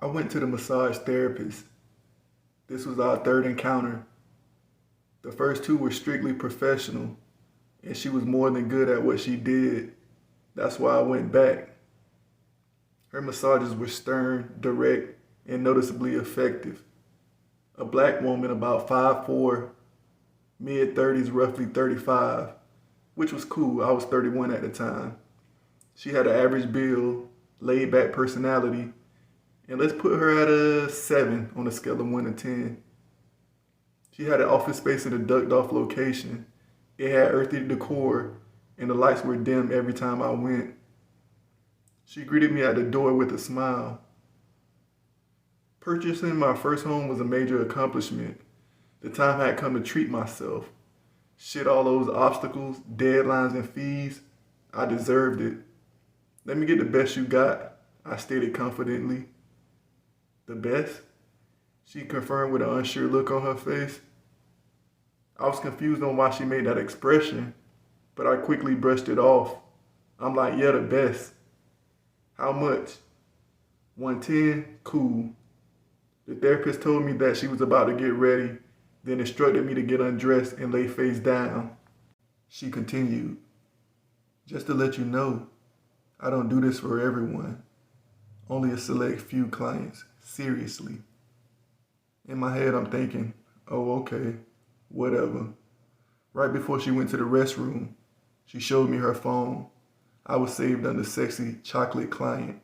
I went to the massage therapist. This was our third encounter. The first two were strictly professional, and she was more than good at what she did. That's why I went back. Her massages were stern, direct, and noticeably effective. A black woman about 5'4", mid-30s, roughly 35, which was cool. I was 31 at the time. She had an average build, laid-back personality, and let's put her at a 7 on a scale of 1 to 10. She had an office space in a ducked-off location. It had earthy decor, and the lights were dim every time I went. She greeted me at the door with a smile. Purchasing my first home was a major accomplishment. The time had come to treat myself. Shit, all those obstacles, deadlines, and fees, I deserved it. Let me get the best you got, I stated confidently. The best? She confirmed with an unsure look on her face. I was confused on why she made that expression, but I quickly brushed it off. I'm like, yeah, the best. How much? 110? Cool. The therapist told me that she was about to get ready, then instructed me to get undressed and lay face down. She continued, just to let you know, I don't do this for everyone. Only a select few clients, seriously. In my head, I'm thinking, oh, okay, whatever. Right before she went to the restroom, she showed me her phone. I was saved under sexy chocolate client.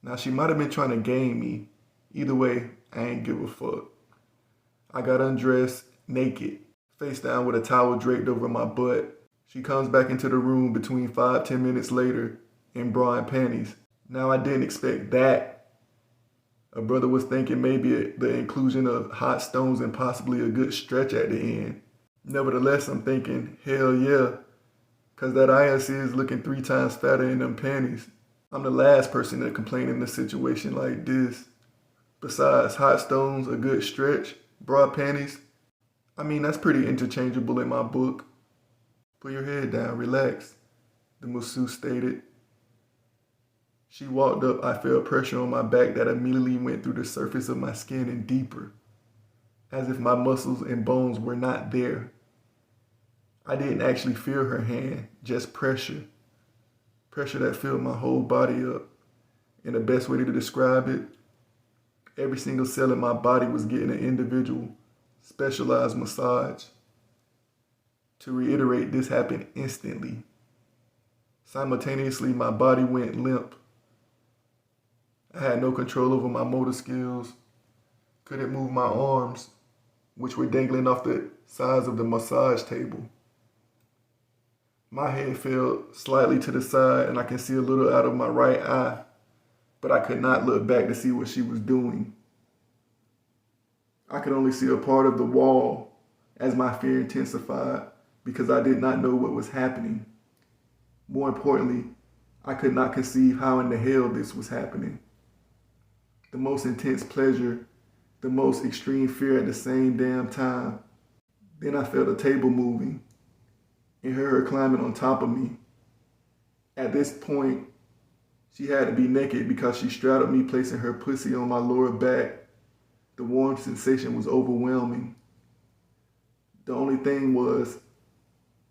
Now, she might have been trying to game me. Either way, I ain't give a fuck. I got undressed, naked, face down with a towel draped over my butt. She comes back into the room between 5-10 minutes later in bra and panties. Now, I didn't expect that. A brother was thinking maybe the inclusion of hot stones and possibly a good stretch at the end. Nevertheless, I'm thinking, hell yeah, because that INC is looking 3 times fatter in them panties. I'm the last person to complain in a situation like this. Besides hot stones, a good stretch, bra panties, I mean, that's pretty interchangeable in my book. Put your head down, relax, the masseuse stated. She walked up, I felt pressure on my back that immediately went through the surface of my skin and deeper, as if my muscles and bones were not there. I didn't actually feel her hand, just pressure. Pressure that filled my whole body up. And the best way to describe it, every single cell in my body was getting an individual, specialized massage. To reiterate, this happened instantly. Simultaneously, my body went limp. I had no control over my motor skills, couldn't move my arms, which were dangling off the sides of the massage table. My head fell slightly to the side and I can see a little out of my right eye, but I could not look back to see what she was doing. I could only see a part of the wall as my fear intensified because I did not know what was happening. More importantly, I could not conceive how in the hell this was happening. The most intense pleasure, the most extreme fear at the same damn time. Then I felt the table moving and heard her climbing on top of me. At this point, she had to be naked because she straddled me, placing her pussy on my lower back. The warm sensation was overwhelming. The only thing was,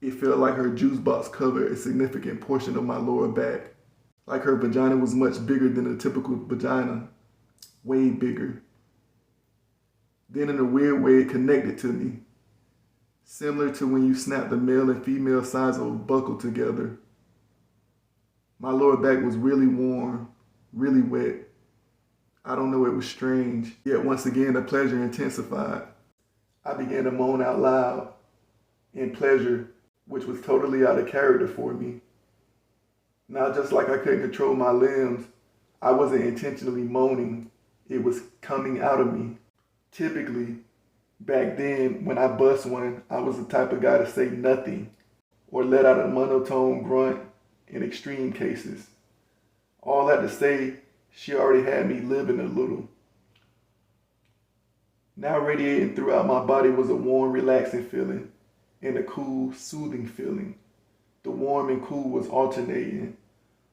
it felt like her juice box covered a significant portion of my lower back. Like her vagina was much bigger than a typical vagina. Way bigger. Then in a weird way, it connected to me. Similar to when you snap the male and female sides of a buckle together. My lower back was really warm, really wet. I don't know, it was strange. Yet once again, the pleasure intensified. I began to moan out loud in pleasure, which was totally out of character for me. Now, just like I couldn't control my limbs, I wasn't intentionally moaning. It was coming out of me. Typically, back then, when I bust one, I was the type of guy to say nothing or let out a monotone grunt in extreme cases. All that to say, she already had me living a little. Now radiating throughout my body was a warm, relaxing feeling and a cool, soothing feeling. The warm and cool was alternating.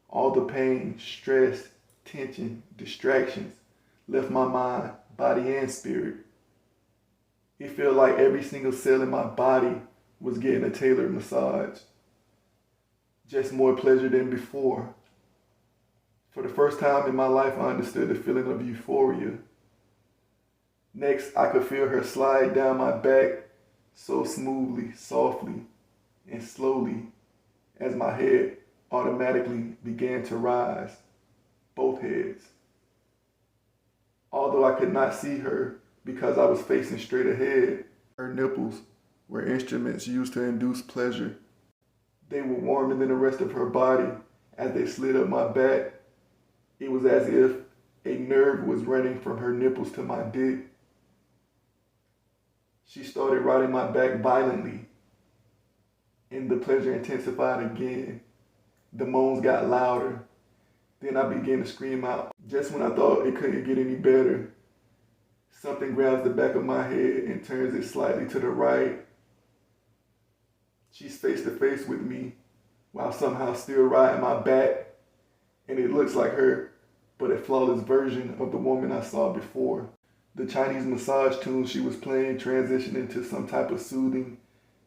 All the pain, stress, tension, distractions left my mind, body, and spirit. It felt like every single cell in my body was getting a tailored massage. Just more pleasure than before. For the first time in my life, I understood the feeling of euphoria. Next, I could feel her slide down my back so smoothly, softly, and slowly as my head automatically began to rise, both heads. Although I could not see her because I was facing straight ahead, her nipples were instruments used to induce pleasure. They were warmer than the rest of her body as they slid up my back. It was as if a nerve was running from her nipples to my dick. She started riding my back violently, and the pleasure intensified again. The moans got louder. Then I began to scream out. Just when I thought it couldn't get any better, something grabs the back of my head and turns it slightly to the right. She's face to face with me while somehow still riding my back, and it looks like her, but a flawless version of the woman I saw before. The Chinese massage tune she was playing transitioned into some type of soothing,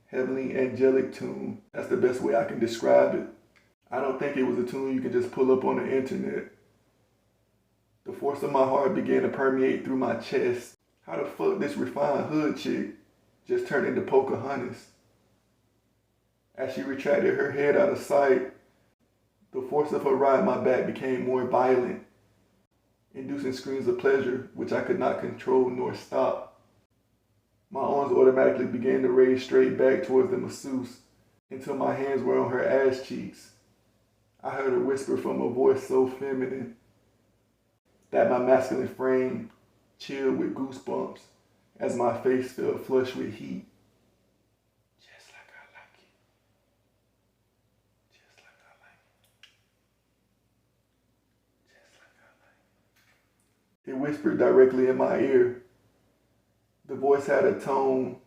heavenly, angelic tune. That's the best way I can describe it. I don't think it was a tune you can just pull up on the internet. The force of my heart began to permeate through my chest. How the fuck this refined hood chick just turned into Pocahontas? As she retracted her head out of sight, the force of her ride my back became more violent, inducing screams of pleasure which I could not control nor stop. My arms automatically began to raise straight back towards the masseuse until my hands were on her ass cheeks. I heard a whisper from a voice so feminine that my masculine frame chilled with goosebumps as my face felt flushed with heat. Just like I like it. Just like I like it. Just like I like it. It whispered directly in my ear. The voice had a tone,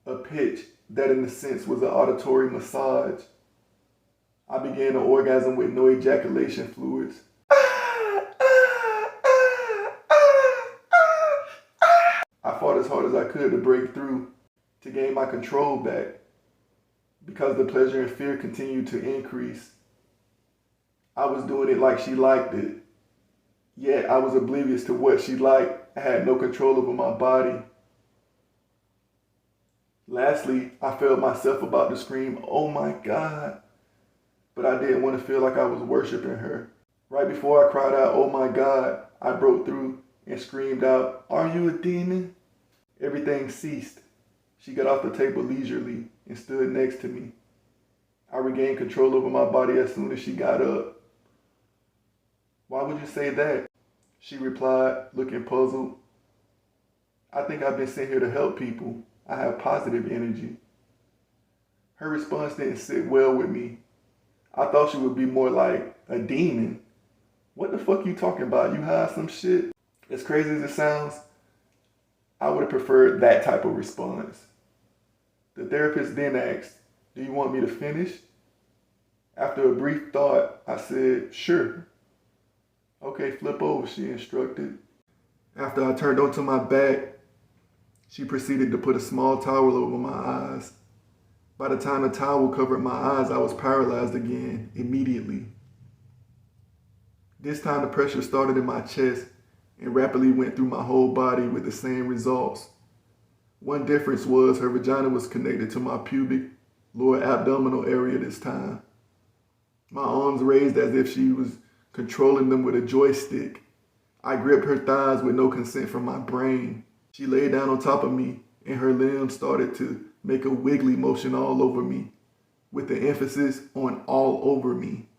a pitch that in a sense was an auditory massage. I began to orgasm with no ejaculation fluids. I fought as hard as I could to break through, to gain my control back, because the pleasure and fear continued to increase. I was doing it like she liked it, yet I was oblivious to what she liked. I had no control over my body. Lastly, I felt myself about to scream, "Oh my God," but I didn't want to feel like I was worshiping her. Right before I cried out, "Oh my God," I broke through and screamed out, "Are you a demon?" Everything ceased. She got off the table leisurely and stood next to me. I regained control over my body as soon as she got up. "Why would you say that?" she replied, looking puzzled. "I think I've been sent here to help people. I have positive energy." Her response didn't sit well with me. I thought she would be more like a demon. What the fuck you talking about? You hide some shit? As crazy as it sounds, I would have preferred that type of response. The therapist then asked, "Do you want me to finish?" After a brief thought, I said, "Sure." "Okay, flip over," she instructed. After I turned onto my back, she proceeded to put a small towel over my eyes. By the time the towel covered my eyes, I was paralyzed again, immediately. This time the pressure started in my chest and rapidly went through my whole body with the same results. One difference was her vagina was connected to my pubic lower abdominal area this time. My arms raised as if she was controlling them with a joystick. I gripped her thighs with no consent from my brain. She lay down on top of me and her limbs started to make a wiggly motion all over me, with the emphasis on all over me,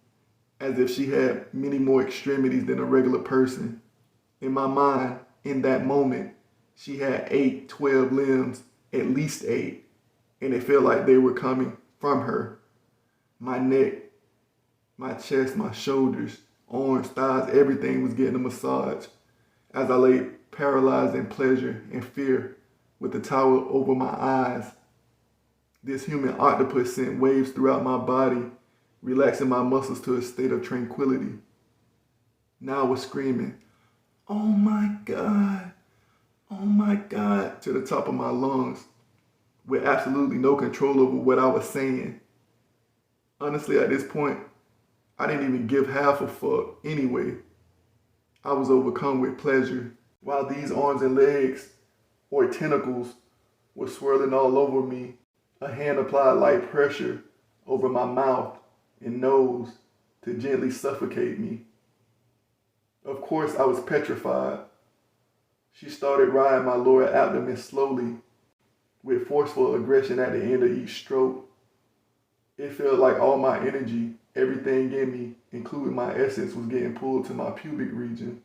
as if she had many more extremities than a regular person. In my mind, in that moment, she had 8, 12 limbs, at least 8, and it felt like they were coming from her. My neck, my chest, my shoulders, arms, thighs, everything was getting a massage as I lay paralyzed in pleasure and fear with the towel over my eyes. This human octopus sent waves throughout my body, relaxing my muscles to a state of tranquility. Now I was screaming, oh my God, oh my God, to the top of my lungs, with absolutely no control over what I was saying. Honestly, at this point, I didn't even give half a fuck anyway. I was overcome with pleasure, while these arms and legs, or tentacles, were swirling all over me. A hand applied light pressure over my mouth and nose to gently suffocate me. Of course, I was petrified. She started riding my lower abdomen slowly, with forceful aggression at the end of each stroke. It felt like all my energy, everything in me, including my essence, was getting pulled to my pubic region.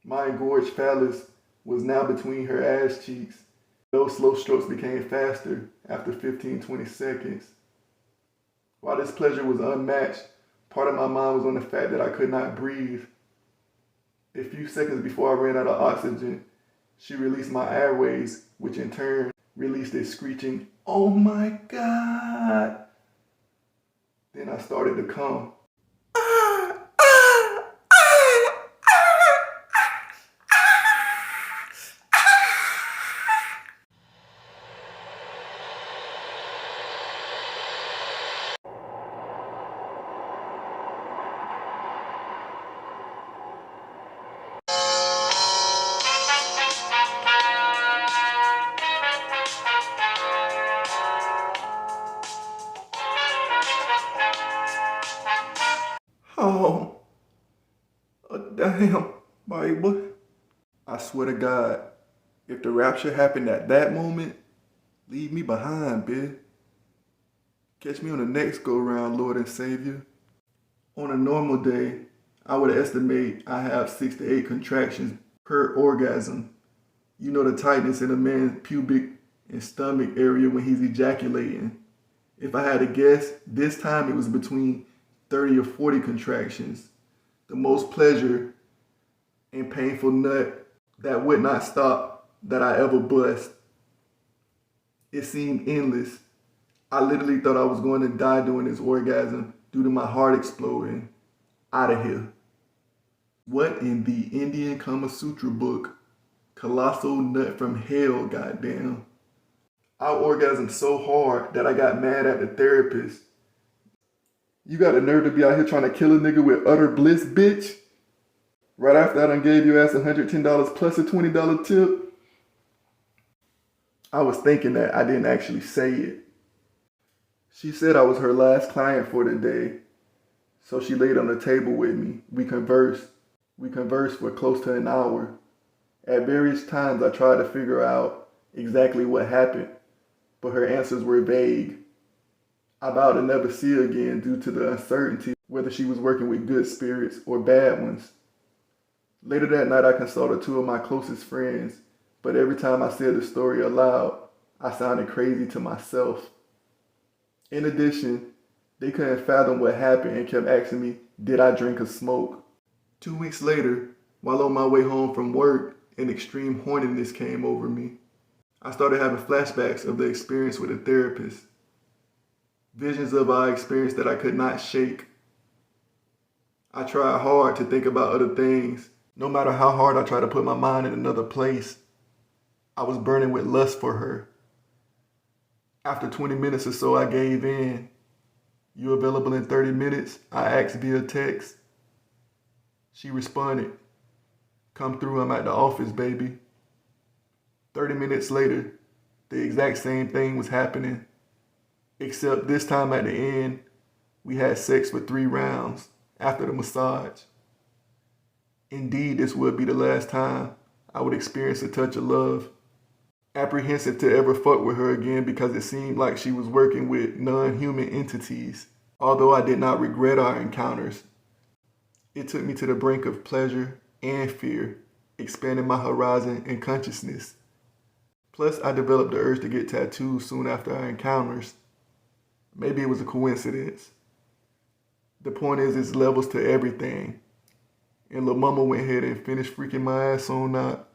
My engorged phallus was now between her ass cheeks. Those slow strokes became faster after 15-20 seconds. While this pleasure was unmatched, part of my mind was on the fact that I could not breathe. A few seconds before I ran out of oxygen, she released my airways, which in turn released a screeching, "Oh my God!" Then I started to come. Oh, damn, Bible. I swear to God, if the rapture happened at that moment, leave me behind, bitch. Catch me on the next go-round, Lord and Savior. On a normal day, I would estimate I have 6 to 8 contractions per orgasm. You know the tightness in a man's pubic and stomach area when he's ejaculating. If I had to guess, this time it was between 30 or 40 contractions. The most pleasure and painful nut that would not stop that I ever bust. It seemed endless. I literally thought I was going to die during this orgasm due to my heart exploding. Out of here. What in the Indian Kama Sutra book? Colossal nut from hell, goddamn. I orgasmed so hard that I got mad at the therapist. You got the nerve to be out here trying to kill a nigga with utter bliss, bitch? Right after I done gave your ass $110 plus a $20 tip? I was thinking that I didn't actually say it. She said I was her last client for the day, so she laid on the table with me. We conversed. We conversed for close to an hour. At various times, I tried to figure out exactly what happened, but her answers were vague. I vowed to never see her again due to the uncertainty whether she was working with good spirits or bad ones. Later that night, I consulted 2 of my closest friends, but every time I said the story aloud, I sounded crazy to myself. In addition, they couldn't fathom what happened and kept asking me, did I drink or smoke? 2 weeks later, while on my way home from work, an extreme horniness came over me. I started having flashbacks of the experience with a therapist. Visions of our experience that I could not shake. I tried hard to think about other things. No matter how hard I tried to put my mind in another place, I was burning with lust for her. After 20 minutes or so, I gave in. You available in 30 minutes? I asked via text. She responded, come through, I'm at the office, baby. 30 minutes later, the exact same thing was happening, except this time at the end, we had sex for 3 rounds after the massage. Indeed, this would be the last time I would experience a touch of love. Apprehensive to ever fuck with her again because it seemed like she was working with non-human entities. Although I did not regret our encounters, it took me to the brink of pleasure and fear, expanding my horizon and consciousness. Plus, I developed the urge to get tattoos soon after our encounters. Maybe it was a coincidence. The point is, it's levels to everything. And Lil Mama went ahead and finished freaking my ass on out.